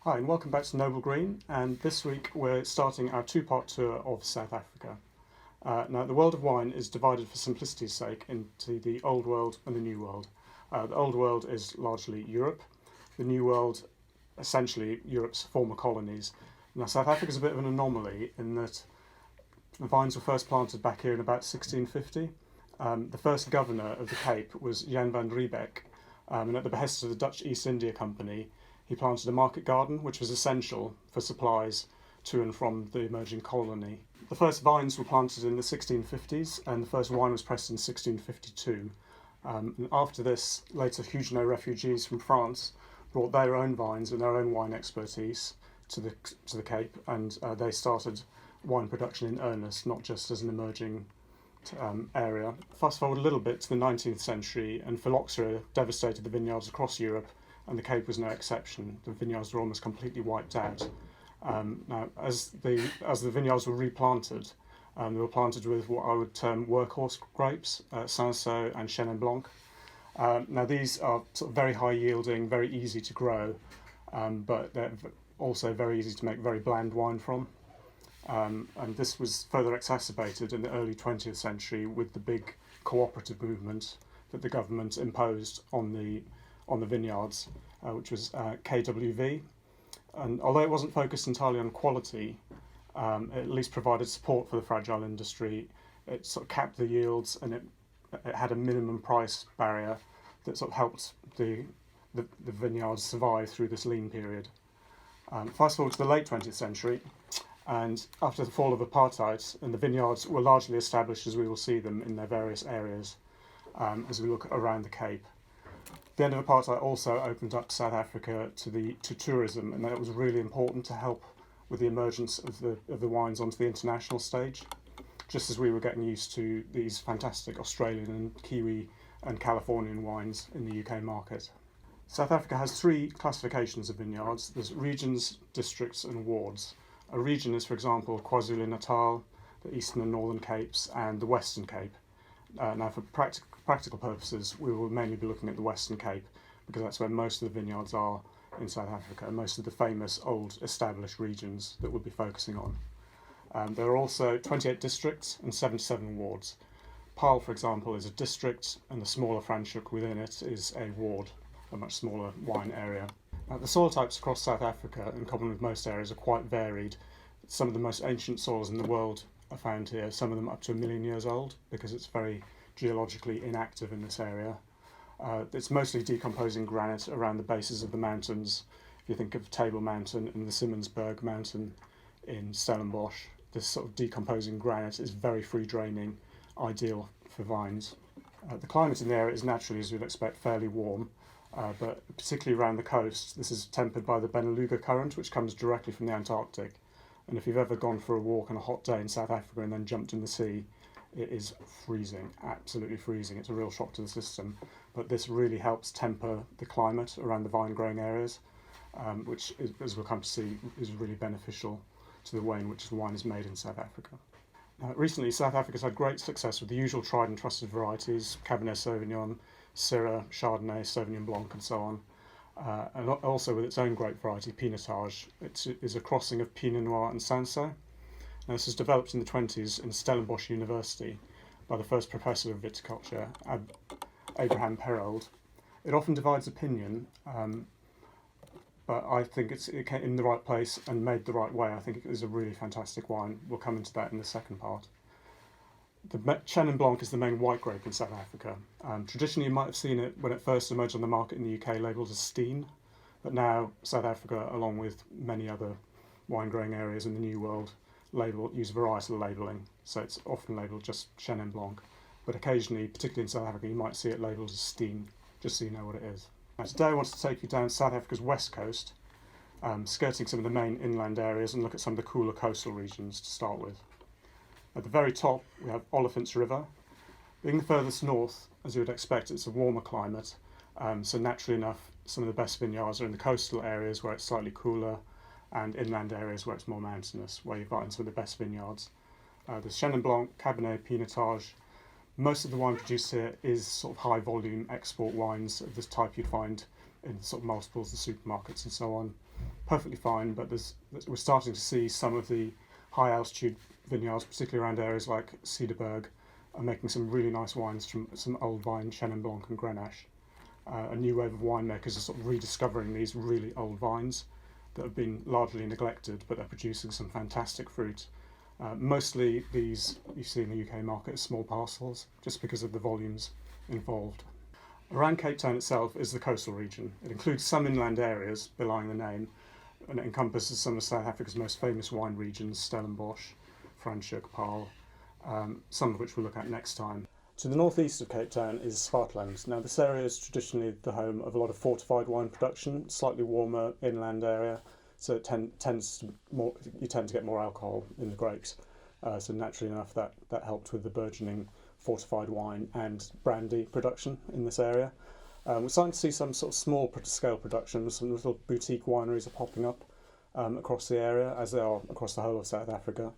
Hi and welcome back to Noble Green, and this week we're starting our two-part tour of South Africa. Now the world of wine is divided for simplicity's sake into the Old World and the New World. The Old World is largely Europe, the New World essentially Europe's former colonies. Now South Africa is a bit of an anomaly in that the vines were first planted back here in about 1650. The first governor of the Cape was Jan van Riebeck, and at the behest of the Dutch East India Company he planted a market garden which was essential for supplies to and from the emerging colony. The first vines were planted in the 1650s and the first wine was pressed in 1652. And after this, later Huguenot refugees from France brought their own vines and their own wine expertise to the Cape, and they started wine production in earnest, not just as an emerging area. Fast forward a little bit to the 19th century, and phylloxera devastated the vineyards across Europe, and the Cape was no exception. The vineyards were almost completely wiped out. Now, as the vineyards were replanted, they were planted with what I would term workhorse grapes, Cinsault and Chenin Blanc. Now these are sort of very high yielding, very easy to grow, but they're also very easy to make very bland wine from. And this was further exacerbated in the early 20th century with the big cooperative movement that the government imposed on the vineyards, which was KWV. And although it wasn't focused entirely on quality, it at least provided support for the fragile industry. It sort of capped the yields, and it had a minimum price barrier that sort of helped the vineyards survive through this lean period. Fast forward to the late 20th century, and after the fall of apartheid, and the vineyards were largely established as we will see them in their various areas as we look around the Cape. The end of apartheid also opened up South Africa to tourism, and that was really important to help with the emergence of the wines onto the international stage, just as we were getting used to these fantastic Australian and Kiwi and Californian wines in the UK market. South Africa has three classifications of vineyards. There's regions, districts and wards. A region is, for example, KwaZulu-Natal, the Eastern and Northern Capes and the Western Cape. Now for practical purposes, we will mainly be looking at the Western Cape because that's where most of the vineyards are in South Africa, and most of the famous old established regions that we'll be focusing on. There are also 28 districts and 77 wards. Paarl, for example, is a district, and the smaller Franschhoek within it is a ward, a much smaller wine area. The soil types across South Africa, in common with most areas, are quite varied. Some of the most ancient soils in the world are found here, some of them up to 1 million years old, because it's very geologically inactive in this area. It's mostly decomposing granite around the bases of the mountains. If you think of Table Mountain and the Simmonsberg Mountain in Stellenbosch, this sort of decomposing granite is very free draining, ideal for vines. The climate in the area is naturally, as you'd expect, fairly warm, but particularly around the coast, this is tempered by the Benguela Current, which comes directly from the Antarctic. And if you've ever gone for a walk on a hot day in South Africa and then jumped in the sea, it is freezing, absolutely freezing. It's a real shock to the system. But this really helps temper the climate around the vine growing areas, which, as we'll come to see, is really beneficial to the way in which the wine is made in South Africa. Recently, South Africa's had great success with the usual tried and trusted varieties, Cabernet Sauvignon, Syrah, Chardonnay, Sauvignon Blanc and so on. And also with its own grape variety, Pinotage. It is a crossing of Pinot Noir and Cinsault. Now, this was developed in the 20s in Stellenbosch University by the first professor of viticulture, Abraham Perold. It often divides opinion, but I think it came in the right place and made the right way. I think it is a really fantastic wine. We'll come into that in the second part. The Chenin Blanc is the main white grape in South Africa. Traditionally, you might have seen it when it first emerged on the market in the UK labelled as Steen, but now South Africa, along with many other wine growing areas in the New World, use varietal labelling, so it's often labelled just Chenin Blanc, but occasionally, particularly in South Africa, you might see it labelled as Steen, just so you know what it is. Now, today I want to take you down South Africa's west coast, skirting some of the main inland areas, and look at some of the cooler coastal regions to start with. At the very top, we have Olifants River. Being the furthest north, as you would expect, it's a warmer climate, so naturally enough, some of the best vineyards are in the coastal areas where it's slightly cooler, and inland areas where it's more mountainous, where you've got some of the best vineyards. There's Chenin Blanc, Cabernet, Pinotage. Most of the wine produced here is sort of high volume export wines of this type you'd find in sort of multiples of supermarkets and so on. perfectly fine, but we're starting to see some of the high altitude vineyards, particularly around areas like Cedarburg, are making some really nice wines from some old vine, Chenin Blanc and Grenache. A new wave of winemakers are sort of rediscovering these really old vines that have been largely neglected, but they're producing some fantastic fruit. Mostly these you see in the UK market as small parcels, just because of the volumes involved. Around Cape Town itself is the coastal region. It includes some inland areas, belying the name, and it encompasses some of South Africa's most famous wine regions, Stellenbosch, Franschhoek, Paarl, some of which we'll look at next time. To the northeast of Cape Town is Swartland. Now this area is traditionally the home of a lot of fortified wine production, slightly warmer inland area, so it you tend to get more alcohol in the grapes. So naturally enough that helped with the burgeoning fortified wine and brandy production in this area. We're starting to see some sort of small scale production. Some little boutique wineries are popping up across the area, as they are across the whole of South Africa.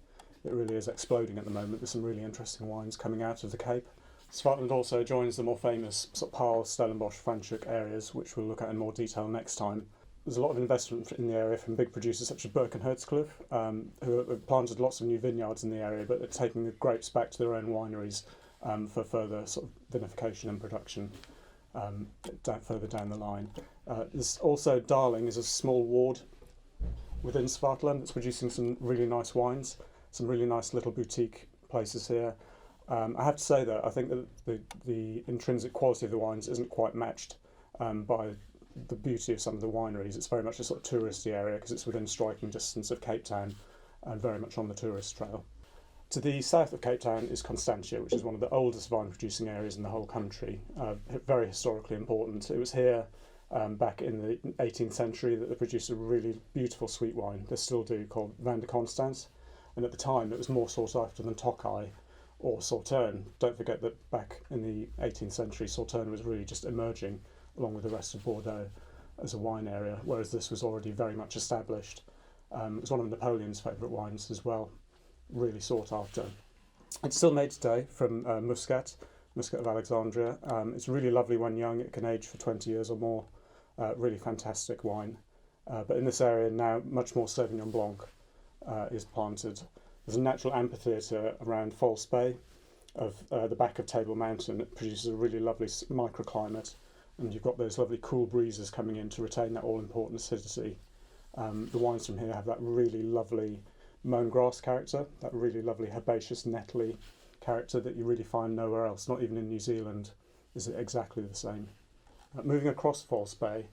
It really is exploding at the moment. There's some really interesting wines coming out of the Cape. Swartland also joins the more famous sort of Paarl, Stellenbosch, Franschhoek areas, which we'll look at in more detail next time. There's a lot of investment in the area from big producers such as Burke and Hertzcliffe, who have planted lots of new vineyards in the area, but they're taking the grapes back to their own wineries for further sort of vinification and production further down the line. There's also Darling is a small ward within Swartland that's producing some really nice wines, some really nice little boutique places here. I have to say that I think that the intrinsic quality of the wines isn't quite matched by the beauty of some of the wineries. It's very much a sort of touristy area because it's within striking distance of Cape Town and very much on the tourist trail. To the south of Cape Town is Constantia, which is one of the oldest wine producing areas in the whole country, very historically important. It was here back in the 18th century that they produced a really beautiful sweet wine, they still do, called Vin de Constance, and at the time it was more sought after than Tokaj or Sauterne. Don't forget that back in the 18th century Sauterne was really just emerging along with the rest of Bordeaux as a wine area, whereas this was already very much established. It was one of Napoleon's favourite wines as well, really sought after. It's still made today from Muscat of Alexandria. It's really lovely when young. It can age for 20 years or more. Really fantastic wine. But in this area now, much more Sauvignon Blanc is planted. There's a natural amphitheatre around False Bay of the back of Table Mountain. It produces a really lovely microclimate, and you've got those lovely cool breezes coming in to retain that all-important acidity. The wines from here have that really lovely mown grass character, that really lovely herbaceous Nettle character that you really find nowhere else, not even in New Zealand is it exactly the same. Moving across False Bay,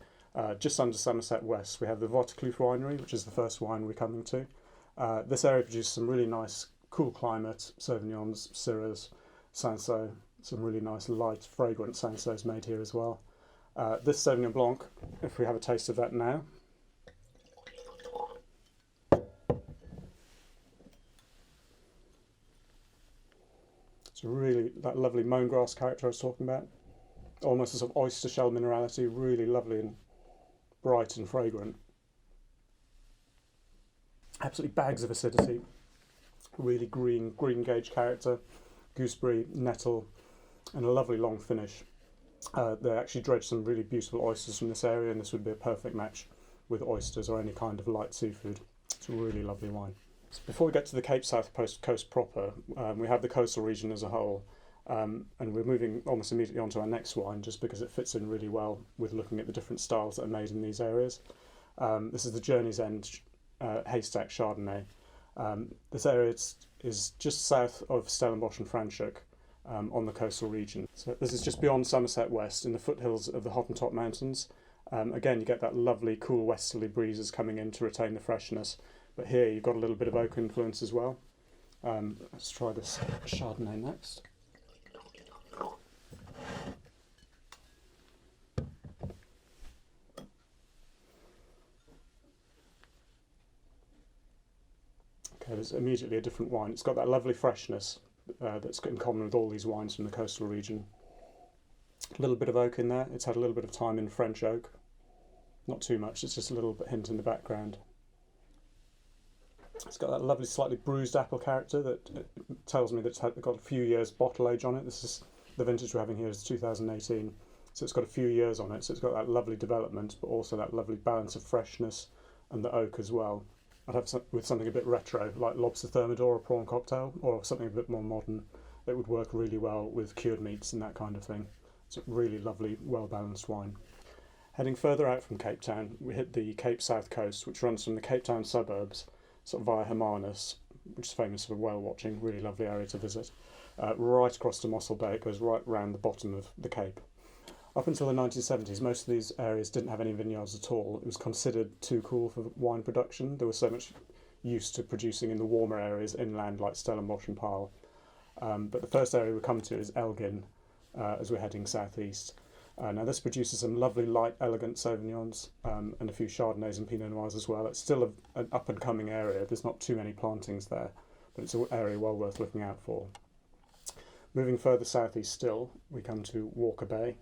just under Somerset West, we have the Waterkloof Winery, which is the first wine we're coming to. This area produces some really nice cool climate, Sauvignons, Syrahs, Cinsault, some really nice light fragrant Cinsauts made here as well. This Sauvignon Blanc, if we have a taste of that now. It's really that lovely mown grass character I was talking about. Almost a sort of oyster shell minerality, really lovely and bright and fragrant. Absolutely bags of acidity, really green gauge character, gooseberry, nettle, and a lovely long finish. They actually dredge some really beautiful oysters from this area, and this would be a perfect match with oysters or any kind of light seafood. It's a really lovely wine. So before we get to the Cape South coast proper, we have the coastal region as a whole, and we're moving almost immediately onto our next wine just because it fits in really well with looking at the different styles that are made in these areas. This is the Journey's End Haystack Chardonnay. This area is just south of Stellenbosch and Franschhoek on the coastal region. So this is just beyond Somerset West in the foothills of the Hottentot Mountains. Again, you get that lovely cool westerly breezes coming in to retain the freshness. But here you've got a little bit of oak influence as well. Let's try this Chardonnay next. Okay, there's immediately a different wine. It's got that lovely freshness that's in common with all these wines from the coastal region. A little bit of oak in there. It's had a little bit of time in French oak. Not too much, it's just a little bit hint in the background. It's got that lovely slightly bruised apple character that tells me that it's got a few years bottle age on it. This is the vintage we're having here is 2018, so it's got a few years on it, so it's got that lovely development but also that lovely balance of freshness and the oak as well. I'd have with something a bit retro, like lobster thermidor or prawn cocktail, or something a bit more modern that would work really well with cured meats and that kind of thing. It's a really lovely, well-balanced wine. Heading further out from Cape Town, we hit the Cape South Coast, which runs from the Cape Town suburbs, sort of via Hermanus, which is famous for whale watching, really lovely area to visit, right across to Mossel Bay. It goes right round the bottom of the Cape. Up until the 1970s, most of these areas didn't have any vineyards at all. It was considered too cool for wine production. There was so much used to producing in the warmer areas inland like Stellenbosch and Pyle. But the first area we come to is Elgin as we're heading southeast. Now this produces some lovely light elegant Sauvignons and a few Chardonnays and Pinot Noirs as well. It's still an up and coming area. There's not too many plantings there, but it's an area well worth looking out for. Moving further southeast still, we come to Walker Bay.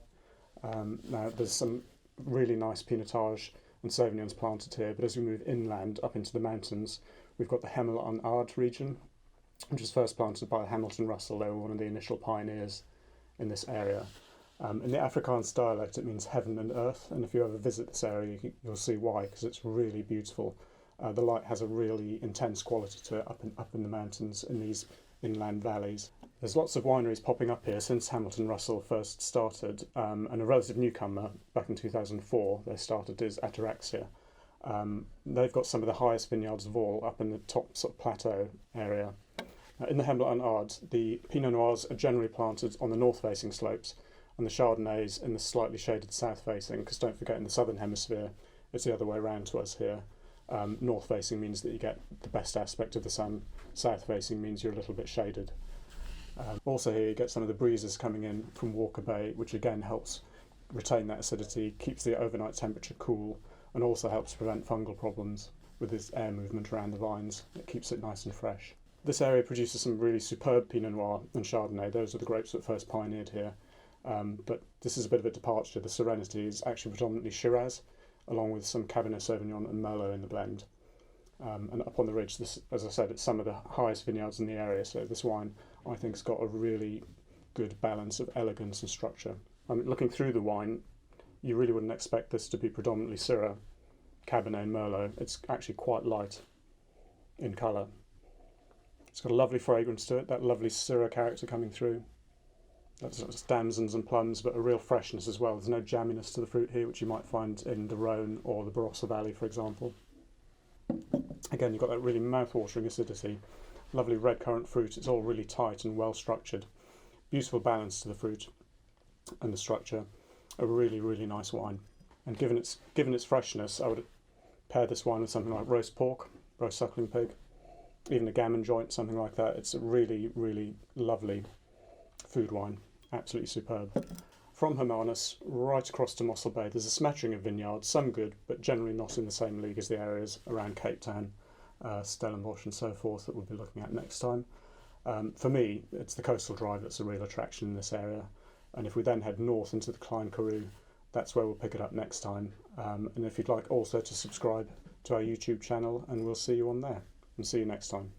Now there's some really nice Pinotage and Sauvignons planted here, but as we move inland up into the mountains, we've got the Hemel and Ard region, which was first planted by Hamilton Russell. They were one of the initial pioneers in this area. In the Afrikaans dialect, it means heaven and earth, and if you ever visit this area, you'll see why, because it's really beautiful. The light has a really intense quality to it up in the mountains in these inland valleys. There's lots of wineries popping up here since Hamilton Russell first started, and a relative newcomer back in 2004 they started is Ataraxia. They've got some of the highest vineyards of all up in the top sort of plateau area. In the Hemel and Ard, the Pinot Noirs are generally planted on the north-facing slopes, and the Chardonnays in the slightly shaded south-facing, because don't forget in the southern hemisphere it's the other way around to us here. North-facing means that you get the best aspect of the sun, south-facing means you're a little bit shaded. Also here you get some of the breezes coming in from Walker Bay, which again helps retain that acidity, keeps the overnight temperature cool, and also helps prevent fungal problems with this air movement around the vines. It keeps it nice and fresh. This area produces some really superb Pinot Noir and Chardonnay. Those are the grapes that first pioneered here. But this is a bit of a departure. The Serenity is actually predominantly Shiraz, along with some Cabernet Sauvignon and Merlot in the blend. And up on the ridge, this, as I said, it's some of the highest vineyards in the area, so this wine I think has got a really good balance of elegance and structure. Looking through the wine, you really wouldn't expect this to be predominantly Syrah, Cabernet and Merlot. It's actually quite light in colour. It's got a lovely fragrance to it, that lovely Syrah character coming through. That's damsons and plums, but a real freshness as well. There's no jamminess to the fruit here, which you might find in the Rhone or the Barossa Valley, for example. Again, you've got that really mouth-watering acidity. Lovely red currant fruit. It's all really tight and well structured. Beautiful balance to the fruit and the structure. A really, really nice wine. And given its freshness, I would pair this wine with something like roast pork, roast suckling pig, even a gammon joint, something like that. It's a really, really lovely food wine. Absolutely superb. From Hermanus right across to Mossel Bay, there's a smattering of vineyards, some good, but generally not in the same league as the areas around Cape Town, Stellenbosch and so forth that we'll be looking at next time. For me, it's the coastal drive that's a real attraction in this area, and if we then head north into the Klein Karoo, that's where we'll pick it up next time. And if you'd like also to subscribe to our YouTube channel, and we'll see you on there, and see you next time.